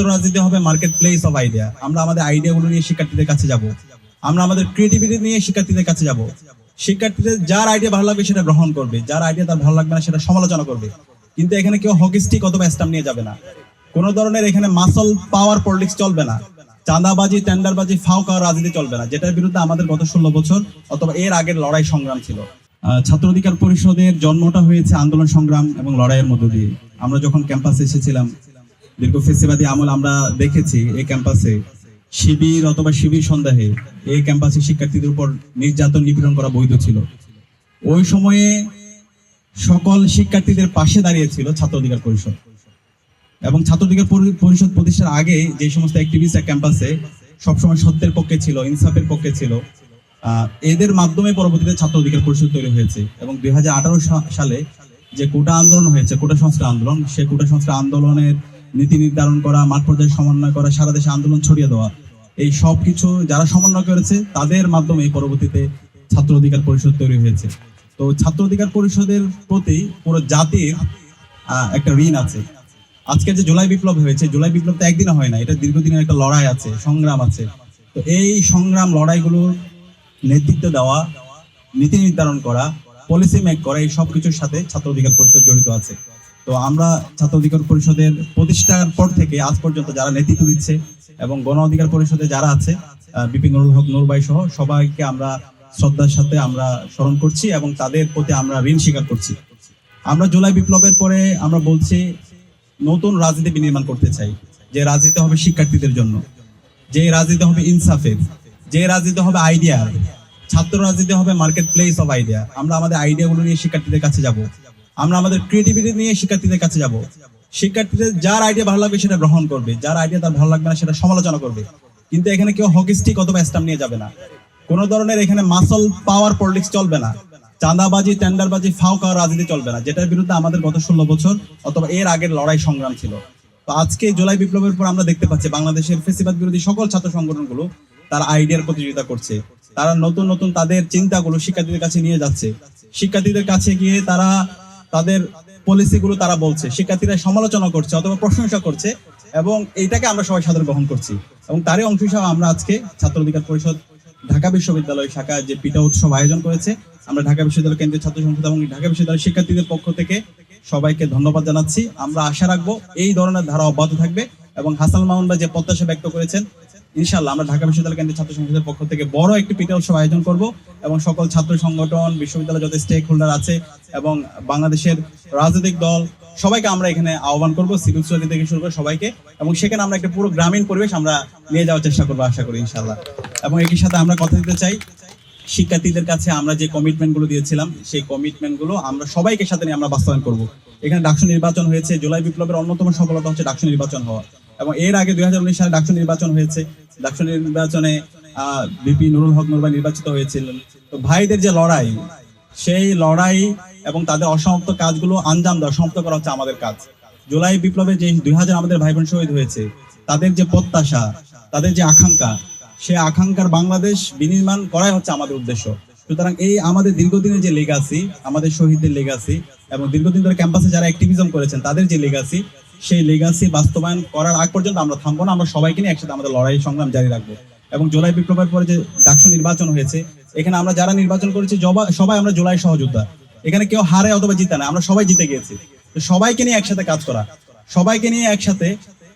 ছাত্র রাজনীতি হবে মার্কেট প্লেস অফ আইডিয়া। আমরা আমাদের আইডিয়াগুলো নিয়ে শিক্ষার্থীদের কাছে যাব, আমরা আমাদের ক্রিয়েটিভিটি নিয়ে শিক্ষার্থীদের কাছে যাব। শিক্ষার্থীদের যার আইডিয়া ভালো লাগবে সেটা গ্রহণ করবে, যার আইডিয়া তার ভালো লাগবে না সেটা সমালোচনা করবে। কিন্তু এখানে কেউ হকি স্টিক অথবা স্ট্যাম্প নিয়ে যাবে না। কোন ধরনের এখানে মাসল পাওয়ার পলিটিক্স চলবে না, চাঁদাবাজি টেন্ডারবাজি ফাও খাওয়ার রাজনীতি চলবে না, যেটার বিরুদ্ধে আমাদের গত 16 বছর অথবা এর আগের লড়াই সংগ্রাম ছিল। ছাত্র অধিকার পরিষদের জন্মটা হয়েছে আন্দোলন সংগ্রাম এবং লড়াইয়ের মধ্য দিয়ে। আমরা যখন ক্যাম্পাসে এসেছিলাম দীর্ঘ ফেসিবাদী আমল আমরা দেখেছি এই ক্যাম্পাসে শিবির অথবা শিবির সন্দেহে এই ক্যাম্পাসে শিক্ষার্থীদের উপর নির্যাতন নিপীড়ন করা বৈধ ছিল। ওই সময়ে সকল শিক্ষার্থীদের পাশে দাঁড়িয়েছিল ছাত্র অধিকার পরিষদ, এবং ছাত্র অধিকার পরিষদ প্রতিষ্ঠার আগে যে সমস্ত অ্যাক্টিভিস্টরা ক্যাম্পাসে সবসময় সত্যের পক্ষে ছিল, ইনসাফের পক্ষে ছিল, এদের মাধ্যমে পরবর্তীতে ছাত্র অধিকার পরিষদ তৈরি হয়েছে। এবং 2018 সালে যে কোটা আন্দোলন হয়েছে, কোটা সংস্কার আন্দোলন, সেই কোটা সংস্কার আন্দোলনের নীতি নির্ধারণ করা, মাঠ পর্যায়ে সমন্বয় করা, সারা দেশে আন্দোলন ছড়িয়ে দেওয়া, এই সব কিছু যারা সমন্বয় করেছে তাদের মাধ্যমে পরবর্তীতে ছাত্র অধিকার পরিষদ তৈরি হয়েছে। তো ছাত্র অধিকার পরিষদের প্রতি পুরো জাতির একটা ঋণ আছে। আজকের যে জুলাই বিপ্লব হয়েছে, জুলাই বিপ্লব তো একদিনে হয় না, এটা দীর্ঘদিনের একটা লড়াই আছে, সংগ্রাম আছে। তো এই সংগ্রাম লড়াইগুলোর নেতৃত্ব দেওয়া, নীতি নির্ধারণ করা, পলিসি মেক করা, এই সব কিছুর সাথে ছাত্র অধিকার পরিষদ জড়িত আছে। তো আমরা ছাত্র অধিকার পরিষদের প্রতিষ্ঠার পর থেকে আজ পর্যন্ত যারা নেতৃত্ব দিচ্ছে এবং গণ অধিকার পরিষদে যারা আছে, বিপি নুরুল হক নূর ভাই সহ সবাইকে আমরা শ্রদ্ধার সাথে আমরা স্মরণ করছি এবং তাদের প্রতি আমরা ঋণ স্বীকার করছি। আমরা জুলাই বিপ্লবের পরে আমরা বলছি নতুন রাজনীতি বিনির্মাণ করতে চাই, যে রাজনীতি হবে শিক্ষার্থীদের জন্য, যে রাজনীতি হবে ইনসাফের, যে রাজনীতি হবে আইডিয়ার। ছাত্র রাজনীতি হবে মার্কেট প্লেস অফ আইডিয়া। আমরা আমাদের আইডিয়াগুলো নিয়ে শিক্ষার্থীদের কাছে যাব, আমরা আমাদের ক্রিয়েটিভিটি নিয়ে শিক্ষার্থীদের কাছে যাব। শিক্ষার্থীদের যার আইডিয়া ভালো লাগবে সেটা গ্রহণ করবে, যার আইডিয়া তার ভালো লাগবে না সেটা সমালোচনা করবে। কিন্তু এখানে কেউ হকি স্টিক অথবা স্ট্যাম্প নিয়ে যাবে না। কোন ধরনের এখানে মাসল পাওয়ার পলিটিক্স চলবে না, চাঁদাবাজি টেন্ডারবাজি ফাও খাওয়ার রাজনীতি চলবে না, যেটার বিরুদ্ধে আমাদের গত 16 বছর অথবা এর আগের লড়াই সংগ্রাম ছিল। তো আজকে জুলাই বিপ্লবের পর আমরা দেখতে পাচ্ছি বাংলাদেশের ফেসিবাদ বিরোধী সকল ছাত্র সংগঠনগুলো তারা আইডিয়ার প্রতিযোগিতা করছে। তারা নতুন নতুন তাদের চিন্তাগুলো শিক্ষার্থীদের কাছে নিয়ে যাচ্ছে। শিক্ষার্থীদের কাছে গিয়ে তারা তাদের পলিসিগুলো তারা বলছে, শিক্ষার্থীরা সমালোচনা করছে অথবা প্রশংসা করছে, এবং এইটাকে আমরা সবাই সাদরে গ্রহণ করছি। এবং তারই অংশ হিসাবে আমরা আজকে ছাত্র অধিকার পরিষদ ঢাকা বিশ্ববিদ্যালয় শাখা যে পিঠা উৎসব আয়োজন করেছে, আমরা ঢাকা বিশ্ববিদ্যালয় কেন্দ্রীয় ছাত্র সংসদ এবং ঢাকা বিশ্ববিদ্যালয়ের শিক্ষার্থীদের পক্ষ থেকে সবাইকে ধন্যবাদ জানাচ্ছি। আমরা আশা রাখবো এই ধরনের ধারা অব্যাহত থাকবে, এবং হাসান মামুন ভাই যে প্রত্যাশা ব্যক্ত করেছেন, ইনশাআল্লাহ আমরা ঢাকা বিশ্ববিদ্যালয় কেন্দ্রীয় ছাত্র সংসদের পক্ষ থেকে বড় একটি পিঠা উৎসব আয়োজন করব, এবং সকল ছাত্র সংগঠন, বিশ্ববিদ্যালয়ের যত স্টেক হোল্ডার আছে এবং বাংলাদেশের রাজনৈতিক দল সবাইকে আমরা এখানে আহ্বান করব, সিভিল সোসাইটি থেকে শুরু করে সবাইকে, এবং সেখানে আমরা একটা পুরো গ্রামীণ পরিবেশ আমরা নিয়ে যাওয়ার চেষ্টা করবো আশা করি ইনশাআল্লাহ। এবং একই সাথে আমরা কথা দিতে চাই শিক্ষার্থীদের কাছে আমরা যে কমিটমেন্ট গুলো দিয়েছিলাম সেই কমিটমেন্ট গুলো আমরা সবাইকে সাথে নিয়ে আমরা বাস্তবায়ন করব। এখানে ডাকসু নির্বাচন হয়েছে, জুলাই বিপ্লবের অন্যতম সফলতা হচ্ছে ডাকসু নির্বাচন হওয়া, এবং এর আগে 2019 সালে ডাকসু নির্বাচন হয়েছে। ডাকসু নির্বাচনে বিপি নুরুল হক নূর ভাই নির্বাচিত হয়েছিলেন। তো ভাইদের যে লড়াই, সেই লড়াই এবং তাদের অসমাপ্ত কাজগুলো আঞ্জাম দেওয়া, সমাপ্ত করা হচ্ছে আমাদের কাজ। জুলাই বিপ্লবে যে 2000 আমাদের ভাই বোন শহীদ হয়েছে, তাদের যে প্রত্যাশা, তাদের যে আকাঙ্ক্ষা, সে আকাঙ্ক্ষার বাংলাদেশ বিনির্মাণ করাই হচ্ছে আমাদের উদ্দেশ্য। সুতরাং এই আমাদের দীর্ঘদিনের যে লেগাসি, আমাদের শহীদদের লেগাসি, এবং দীর্ঘদিন ধরে ক্যাম্পাসে যারা অ্যাক্টিভিজম করেছেন তাদের যে লেগাসি, সেই লেগাসি বাস্তবায়ন করার আগ পর্যন্ত আমরা থামবো না। আমরা সবাইকে নিয়ে একসাথে আমাদের লড়াই সংগ্রাম জারি রাখবো। এবং জুলাই বিপ্লবের পরে যে ডাকসু নির্বাচন হয়েছে, এখানে আমরা যারা নির্বাচন করেছি সবাই আমরা জুলাই সহযোদ্ধা। এখানে কেউ হারে অথবা জিতে না, আমরা সবাই জিতে গিয়েছি। তো সবাইকে নিয়ে একসাথে কাজ করা, সবাইকে নিয়ে একসাথে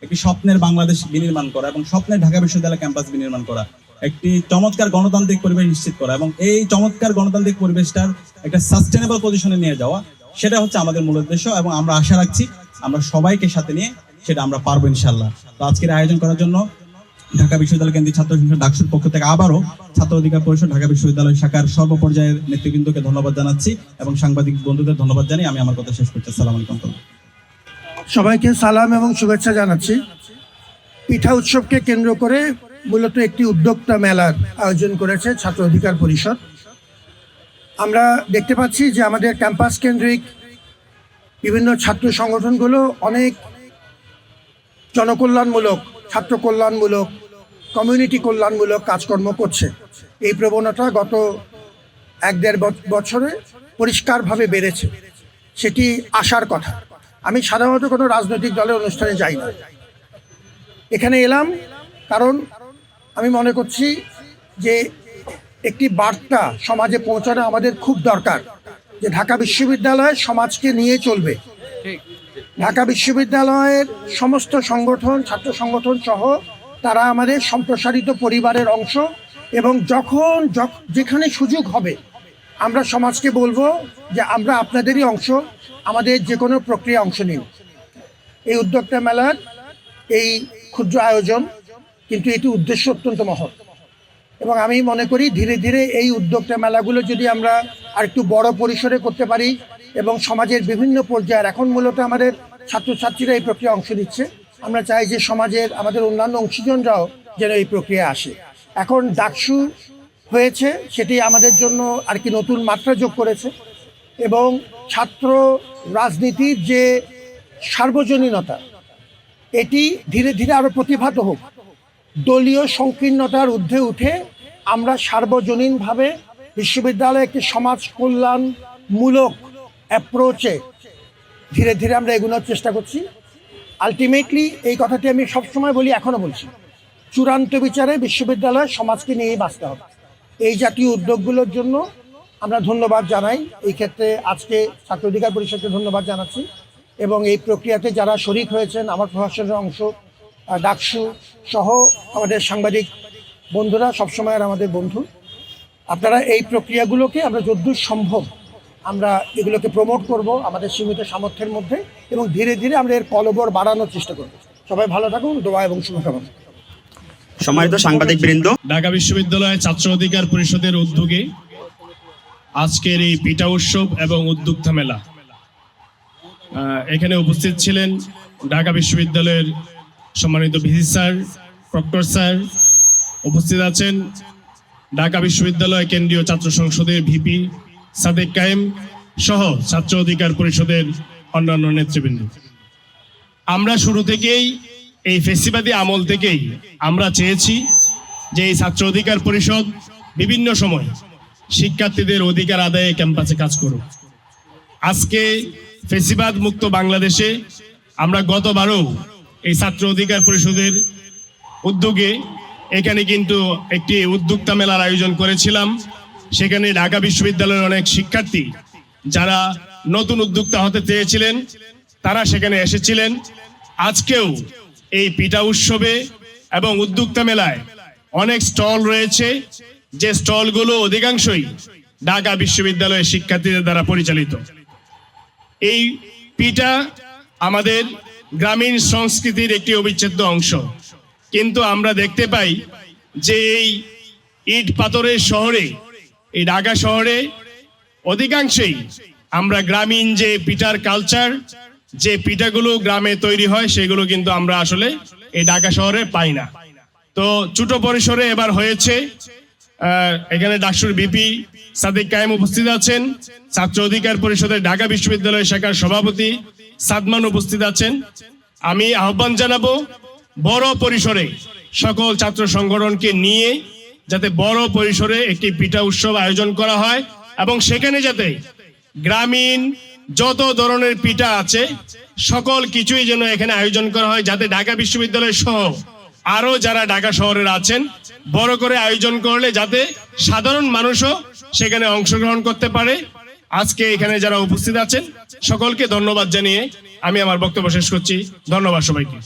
একটি স্বপ্নের বাংলাদেশ বিনির্মাণ করা এবং স্বপ্নের ঢাকা বিশ্ববিদ্যালয় ক্যাম্পাস বিনির্মাণ করা, একটি চমৎকার গণতান্ত্রিক পরিবেশ নিশ্চিত করা, এবং এই চমৎকার গণতান্ত্রিক পরিবেশটার একটা সাস্টেনেবল পজিশনে নিয়ে যাওয়া, সেটা হচ্ছে আমাদের মূল উদ্দেশ্য। এবং আমরা আশা রাখছি আমরা সবাইকে সাথে নিয়ে সেটা আমরা পারবো ইনশাআল্লাহ। তো আজকের আয়োজন করার জন্য ঢাকা বিশ্ববিদ্যালয় কেন্দ্রীয় ছাত্র সংসদ ডাকসুর পক্ষ থেকে আবারও ছাত্র অধিকার পরিষদ ঢাকা বিশ্ববিদ্যালয় শাখার সর্বপর্যায়ের নেতৃবৃন্দকে ধন্যবাদ জানাচ্ছি, এবং সাংবাদিক বন্ধুদের ধন্যবাদ জানিয়ে আমি আমার কথা শেষ করছি। আসসালামু আলাইকুম। সবাইকে সালাম এবং শুভেচ্ছা জানাচ্ছি। পিঠা উৎসবকে কেন্দ্র করে মূলত একটি উদ্যোক্তা মেলার আয়োজন করেছে ছাত্র অধিকার পরিষদ। আমরা দেখতে পাচ্ছি যে আমাদের ক্যাম্পাস কেন্দ্রিক বিভিন্ন ছাত্র সংগঠনগুলো অনেক জনকল্যাণমূলক, ছাত্র কল্যাণমূলক, কমিউনিটি কল্যাণমূলক কাজকর্ম করছে। এই প্রবণতা গত 1-1.5 বছরে পরিষ্কারভাবে বেড়েছে, সেটি আশার কথা। আমি সাধারণত কোনো রাজনৈতিক দলের অনুষ্ঠানে যাই না, এখানে এলাম কারণ আমি মনে করছি যে একটি বার্তা সমাজে পৌঁছানো আমাদের খুব দরকার, যে ঢাকা বিশ্ববিদ্যালয় সমাজকে নিয়ে চলবে। ঢাকা বিশ্ববিদ্যালয়ের সমস্ত সংগঠন, ছাত্র সংগঠন সহ তারা আমাদের সম্প্রসারিত পরিবারের অংশ, এবং যখন যেখানে সুযোগ হবে আমরা সমাজকে বলবো যে আমরা আপনাদেরই অংশ, আমাদের যে কোনো প্রক্রিয়া অংশ নিন। এই উদ্যোক্তা মেলার এই ক্ষুদ্র আয়োজন, কিন্তু এটি উদ্দেশ্য অত্যন্ত মহৎ, এবং আমি মনে করি ধীরে ধীরে এই উদ্যোক্তা মেলাগুলো যদি আমরা আরেকটু বড় পরিসরে করতে পারি এবং সমাজের বিভিন্ন পর্যায়ের, এখন মূলত আমাদের ছাত্রছাত্রীরা এই প্রক্রিয়া অংশ নিচ্ছে, আমরা চাই যে সমাজের আমাদের অন্যান্য অংশীজনরাও যেন এই প্রক্রিয়া আসে। এখন ডাকসু হয়েছে, সেটি আমাদের জন্য আর কি নতুন মাত্রা যোগ করেছে, এবং ছাত্র রাজনীতির যে সার্বজনীনতা এটি ধীরে ধীরে আরও প্রতিভাত হোক। দলীয় সংকীর্ণতার ঊর্ধ্বে উঠে আমরা সার্বজনীনভাবে বিশ্ববিদ্যালয়ে একটি সমাজ কল্যাণমূলক অ্যাপ্রোচে ধীরে ধীরে আমরা এগোনোর চেষ্টা করছি। আলটিমেটলি এই কথাটি আমি সবসময় বলি, এখনও বলছি, চূড়ান্ত বিচারে বিশ্ববিদ্যালয় সমাজকে নিয়েই বাঁচতে হবে। এই জাতীয় উদ্যোগগুলোর জন্য আমরা ধন্যবাদ জানাই। এই ক্ষেত্রে আজকে ছাত্র অধিকার পরিষদকে ধন্যবাদ জানাচ্ছি, এবং এই প্রক্রিয়াতে যারা শরিক হয়েছেন, আমার প্রশাসনের অংশ, ডাকসু সহ আমাদের সাংবাদিক বন্ধুরা সবসময়ের আমাদের বন্ধু, আপনারা এই প্রক্রিয়াগুলোকে আমরা যতদূর সম্ভব আমরা এগুলোকে প্রমোট করব আমাদের সীমিত সামর্থ্যের মধ্যে, এবং ধীরে ধীরে আমরা এর কলবর বাড়ানোর চেষ্টা করব। সবাই ভালো থাকুন, দোয়া এবং শুভকামনা। সম্মানিত সাংবাদিক বৃন্দ, ঢাকা বিশ্ববিদ্যালয় ছাত্র অধিকার পরিষদের উদ্যোগে আজকের এই পিঠা উৎসব এবং উদ্যোক্তা মেলা, এখানে উপস্থিত ছিলেন ঢাকা বিশ্ববিদ্যালয়ের সম্মানিত ভিসি স্যার, প্রক্টর স্যার, উপস্থিত আছেন ঢাকা বিশ্ববিদ্যালয় কেন্দ্রীয় ছাত্র সংসদের ভিপি সাদেক কায়েম সহ ছাত্র অধিকার পরিষদের অন্যান্য নেতৃবৃন্দ। আমরা শুরু থেকেই এই ফেসিবাদী আমল থেকেই আমরা চেয়েছি যে এই ছাত্র অধিকার পরিষদ বিভিন্ন সময় শিক্ষার্থীদের অধিকার আদায়ে ক্যাম্পাসে কাজ করুক। আজকে ফেসিবাদ মুক্ত বাংলাদেশে আমরা গতবারও এই ছাত্র অধিকার পরিষদের উদ্যোগে এখানে কিন্তু একটি উদ্যোক্তা মেলার আয়োজন করেছিলাম। সেখানে ঢাকা বিশ্ববিদ্যালয়ের অনেক শিক্ষার্থী যারা নতুন উদ্যোক্তা হতে চেয়েছিলেন তারা সেখানে এসেছিলেন। আজকেও এই পিঠা উৎসবে এবং উদ্যোক্তা মেলায় অনেক স্টল রয়েছে, যে স্টলগুলো অধিকাংশই ঢাকা বিশ্ববিদ্যালয়ের শিক্ষার্থীদের দ্বারা পরিচালিত। এই পিঠা আমাদের গ্রামীণ সংস্কৃতির একটি অবিচ্ছেদ্য অংশ, কিন্তু আমরা দেখতে পাই যে এই ইট পাথরের শহরে, এই ঢাকা শহরে অধিকাংশই আমরা গ্রামীণ যে পিঠার কালচার, যে পিঠাগুলো গ্রামে তৈরি হয় সেগুলো কিন্তু আমরা আসলে এই ঢাকা শহরে পাই না। তো ছোট পরিসরে এবার হয়েছে, এখানে ডাকসুর ভিপি সাদেক কায়েম উপস্থিত আছেন, ছাত্র অধিকার পরিষদের ঢাকা বিশ্ববিদ্যালয় শাখার সভাপতি সাদমান উপস্থিত আছেন। আমি আহ্বান জানাবো বড় পরিসরে সকল ছাত্র সংগঠনকে নিয়ে যাতে বড় পরিসরে একটি পিঠা উৎসব আয়োজন করা হয়, এবং সেখানে যাতে গ্রামীণ যত ধরনের পিঠা আছে সকল কিছুই যেন এখানে আয়োজন করা হয়, যাতে ঢাকা বিশ্ববিদ্যালয় সহ আরো যারা ঢাকা শহরের আছেন বড় করে আয়োজন করলে যাতে সাধারণ মানুষও সেখানে অংশগ্রহণ করতে পারে। আজকে এখানে যারা উপস্থিত আছেন সকলকে ধন্যবাদ জানিয়ে আমি আমার বক্তব্য শেষ করছি। ধন্যবাদ সবাইকে।